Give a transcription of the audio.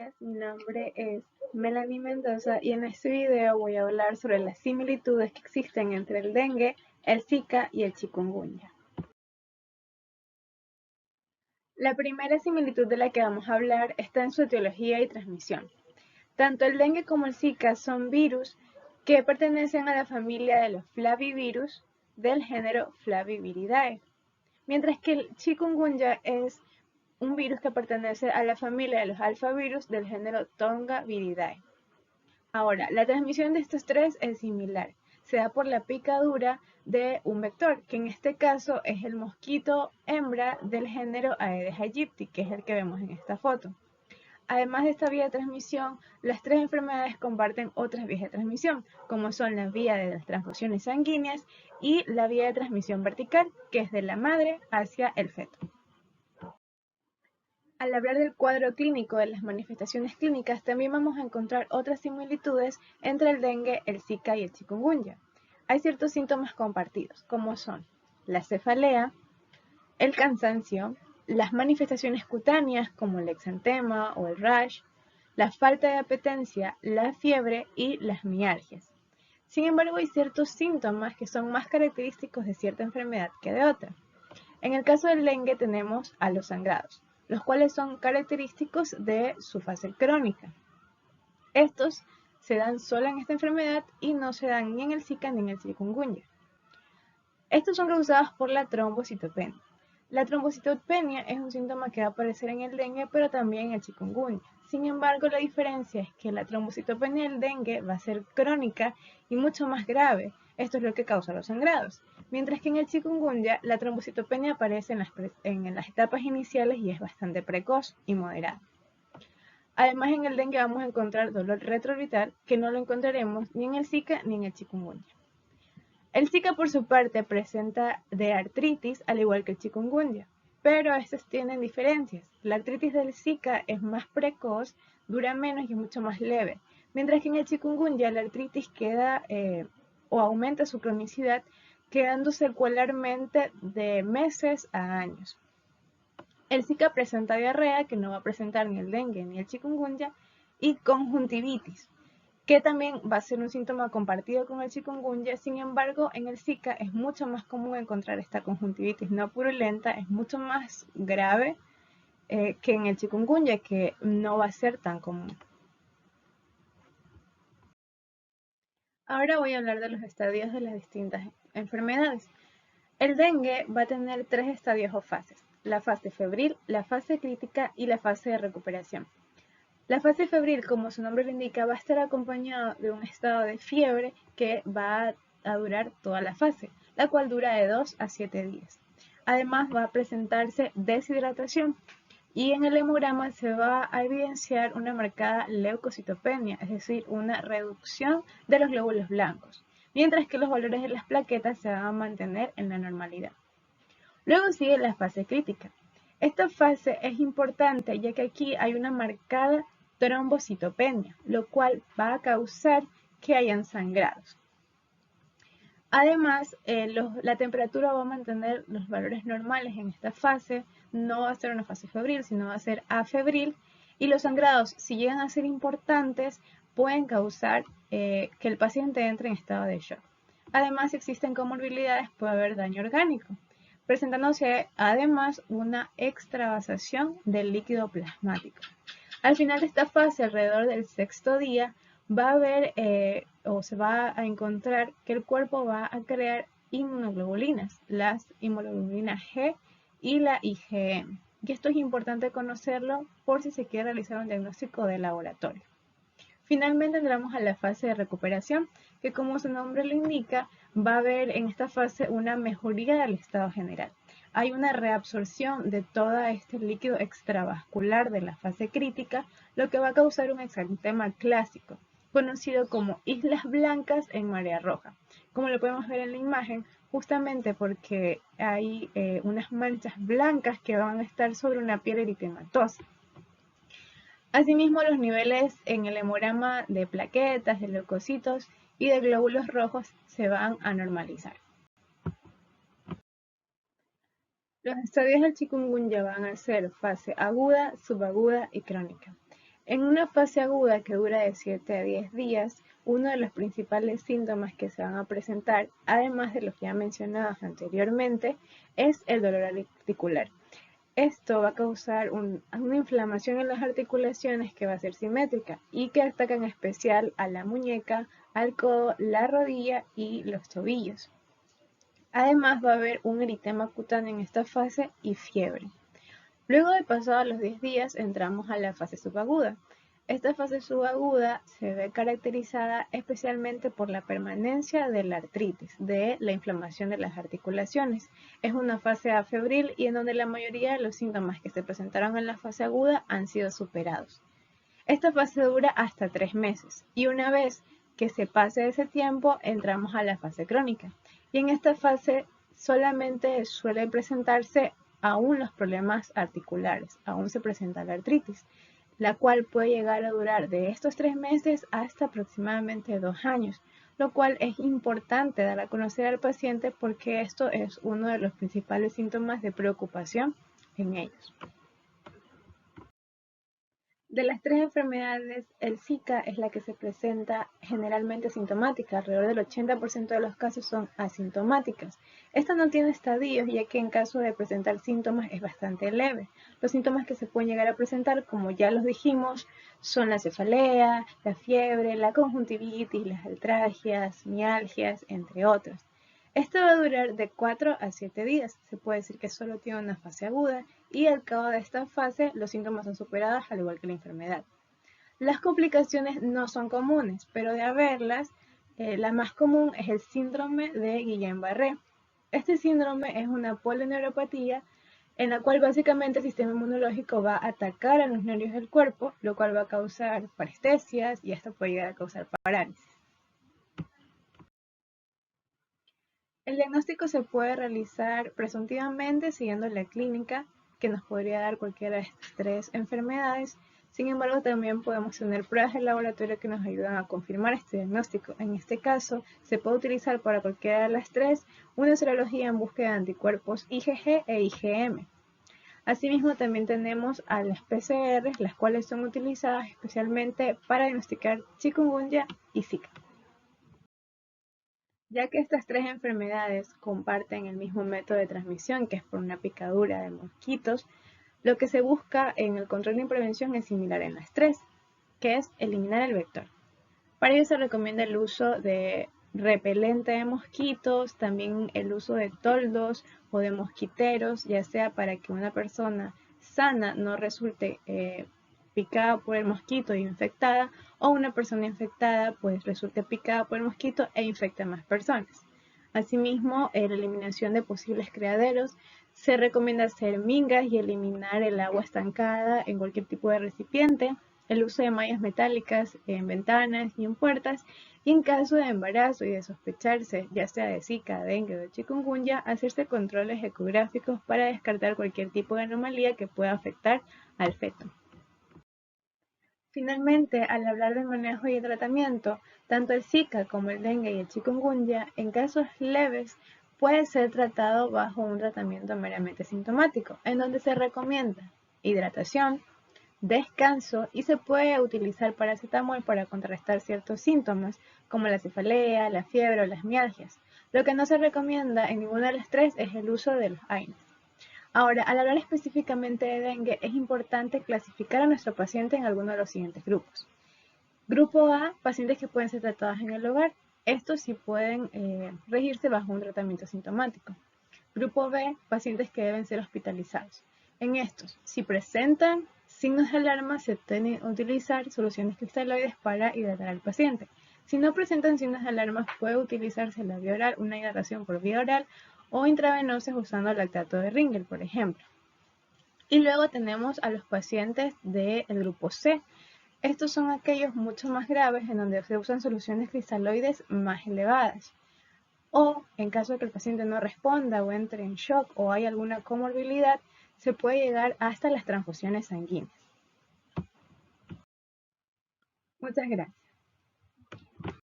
días, mi nombre es Melanie Mendoza y en este video voy a hablar sobre las similitudes que existen entre el dengue, el Zika y el chikungunya. La primera similitud de la que vamos a hablar está en su etiología y transmisión. Tanto el dengue como el Zika son virus que pertenecen a la familia de los flavivirus del género Flaviviridae, mientras que el chikungunya es un virus que pertenece a la familia de los alfavirus del género Tongaviridae. Ahora, la transmisión de estos tres es similar. Se da por la picadura de un vector, que en este caso es el mosquito hembra del género Aedes aegypti, que es el que vemos en esta foto. Además de esta vía de transmisión, las tres enfermedades comparten otras vías de transmisión, como son la vía de las transfusiones sanguíneas y la vía de transmisión vertical, que es de la madre hacia el feto. Al hablar del cuadro clínico de las manifestaciones clínicas, también vamos a encontrar otras similitudes entre el dengue, el Zika y el chikungunya. Hay ciertos síntomas compartidos, como son la cefalea, el cansancio, las manifestaciones cutáneas como el exantema o el rash, la falta de apetencia, la fiebre y las mialgias. Sin embargo, hay ciertos síntomas que son más característicos de cierta enfermedad que de otra. En el caso del dengue tenemos a los sangrados, los cuales son característicos de su fase crónica. Estos se dan solo en esta enfermedad y no se dan ni en el Zika ni en el chikungunya. Estos son causados por la trombocitopenia. La trombocitopenia es un síntoma que va a aparecer en el dengue, pero también en el chikungunya. Sin embargo, la diferencia es que la trombocitopenia del dengue va a ser crónica y mucho más grave. Esto es lo que causa los sangrados. Mientras que en el chikungunya, la trombocitopenia aparece en las etapas iniciales y es bastante precoz y moderada. Además, en el dengue vamos a encontrar dolor retroorbital, que no lo encontraremos ni en el Zika ni en el chikungunya. El Zika, por su parte, presenta de artritis, al igual que el chikungunya, pero estos tienen diferencias. La artritis del Zika es más precoz, dura menos y es mucho más leve, mientras que en el chikungunya la artritis queda o aumenta su cronicidad, quedando secularmente de meses a años. El Zika presenta diarrea, que no va a presentar ni el dengue ni el chikungunya, y conjuntivitis, que también va a ser un síntoma compartido con el chikungunya. Sin embargo, en el Zika es mucho más común encontrar esta conjuntivitis no purulenta, es mucho más grave que en el chikungunya, que no va a ser tan común. Ahora voy a hablar de los estadios de las distintas enfermedades. El dengue va a tener tres estadios o fases: la fase febril, la fase crítica y la fase de recuperación. La fase febril, como su nombre lo indica, va a estar acompañado de un estado de fiebre que va a durar toda la fase, la cual dura de 2 a 7 días. Además, va a presentarse deshidratación y en el hemograma se va a evidenciar una marcada leucocitopenia, es decir, una reducción de los glóbulos blancos, mientras que los valores de las plaquetas se van a mantener en la normalidad. Luego sigue la fase crítica. Esta fase es importante ya que aquí hay una marcada trombocitopenia, lo cual va a causar que hayan sangrados. Además, la temperatura va a mantener los valores normales en esta fase, no va a ser una fase febril, sino va a ser afebril, y los sangrados, si llegan a ser importantes, pueden causar que el paciente entre en estado de shock. Además, si existen comorbilidades, puede haber daño orgánico, presentándose además una extravasación del líquido plasmático. Al final de esta fase, alrededor del sexto día, va a haber o se va a encontrar que el cuerpo va a crear inmunoglobulinas, las inmunoglobulinas G y la IgM. Y esto es importante conocerlo por si se quiere realizar un diagnóstico de laboratorio. Finalmente entramos a la fase de recuperación, que como su nombre lo indica, va a haber en esta fase una mejoría del estado general. Hay una reabsorción de todo este líquido extravascular de la fase crítica, lo que va a causar un exantema clásico, conocido como islas blancas en marea roja. Como lo podemos ver en la imagen, justamente porque hay unas manchas blancas que van a estar sobre una piel eritematosa. Asimismo, los niveles en el hemograma de plaquetas, de leucocitos y de glóbulos rojos se van a normalizar. Los estadios del chikungunya van a ser fase aguda, subaguda y crónica. En una fase aguda que dura de 7 a 10 días, uno de los principales síntomas que se van a presentar, además de los ya mencionados anteriormente, es el dolor articular. Esto va a causar una inflamación en las articulaciones que va a ser simétrica y que ataca en especial a la muñeca, al codo, la rodilla y los tobillos. Además va a haber un eritema cutáneo en esta fase y fiebre. Luego de pasados los 10 días entramos a la fase subaguda. Esta fase subaguda se ve caracterizada especialmente por la permanencia de la artritis, de la inflamación de las articulaciones. Es una fase afebril y en donde la mayoría de los síntomas que se presentaron en la fase aguda han sido superados. Esta fase dura hasta 3 meses y una vez que se pase ese tiempo entramos a la fase crónica. Y en esta fase solamente suele presentarse aún los problemas articulares, aún se presenta la artritis, la cual puede llegar a durar de estos 3 meses hasta aproximadamente 2 años, lo cual es importante dar a conocer al paciente porque esto es uno de los principales síntomas de preocupación en ellos. De las 3 enfermedades, el Zika es la que se presenta generalmente sintomática. Alrededor del 80% de los casos son asintomáticas. Esta no tiene estadios, ya que en caso de presentar síntomas es bastante leve. Los síntomas que se pueden llegar a presentar, como ya los dijimos, son la cefalea, la fiebre, la conjuntivitis, las artralgias, mialgias, entre otros. Esto va a durar de 4 a 7 días. Se puede decir que solo tiene una fase aguda y al cabo de esta fase los síntomas son superados al igual que la enfermedad. Las complicaciones no son comunes, pero de haberlas, la más común es el síndrome de Guillain-Barré. Este síndrome es una polineuropatía en la cual básicamente el sistema inmunológico va a atacar a los nervios del cuerpo, lo cual va a causar parestesias y esto puede llegar a causar parálisis. El diagnóstico se puede realizar presuntivamente siguiendo la clínica que nos podría dar cualquiera de estas 3 enfermedades. Sin embargo, también podemos tener pruebas de laboratorio que nos ayudan a confirmar este diagnóstico. En este caso, se puede utilizar para cualquiera de las 3 una serología en búsqueda de anticuerpos IgG e IgM. Asimismo, también tenemos a las PCR, las cuales son utilizadas especialmente para diagnosticar chikungunya y Zika. Ya que estas 3 enfermedades comparten el mismo método de transmisión, que es por una picadura de mosquitos, lo que se busca en el control y prevención es similar en las 3, que es eliminar el vector. Para ello se recomienda el uso de repelente de mosquitos, también el uso de toldos o de mosquiteros, ya sea para que una persona sana no resulte picada por el mosquito e infectada, o una persona infectada pues resulte picada por el mosquito e infecta a más personas. Asimismo, la eliminación de posibles criaderos, se recomienda hacer mingas y eliminar el agua estancada en cualquier tipo de recipiente, el uso de mallas metálicas en ventanas y en puertas, y en caso de embarazo y de sospecharse, ya sea de Zika, dengue o de chikungunya, hacerse controles ecográficos para descartar cualquier tipo de anomalía que pueda afectar al feto. Finalmente, al hablar del manejo y el tratamiento, tanto el Zika como el dengue y el chikungunya, en casos leves, puede ser tratado bajo un tratamiento meramente sintomático, en donde se recomienda hidratación, descanso y se puede utilizar paracetamol para contrarrestar ciertos síntomas, como la cefalea, la fiebre o las mialgias. Lo que no se recomienda en ninguna de las 3 es el uso de los AINES. Ahora, al hablar específicamente de dengue, es importante clasificar a nuestro paciente en alguno de los siguientes grupos. Grupo A, pacientes que pueden ser tratados en el hogar. Estos sí pueden regirse bajo un tratamiento sintomático. Grupo B, pacientes que deben ser hospitalizados. En estos, si presentan signos de alarma, se deben utilizar soluciones cristaloides para hidratar al paciente. Si no presentan signos de alarma, puede utilizarse la vía oral, una hidratación por vía oral, o intravenosos usando lactato de Ringel, por ejemplo. Y luego tenemos a los pacientes del grupo C. Estos son aquellos mucho más graves en donde se usan soluciones cristaloides más elevadas. O en caso de que el paciente no responda o entre en shock o hay alguna comorbilidad, se puede llegar hasta las transfusiones sanguíneas. Muchas gracias.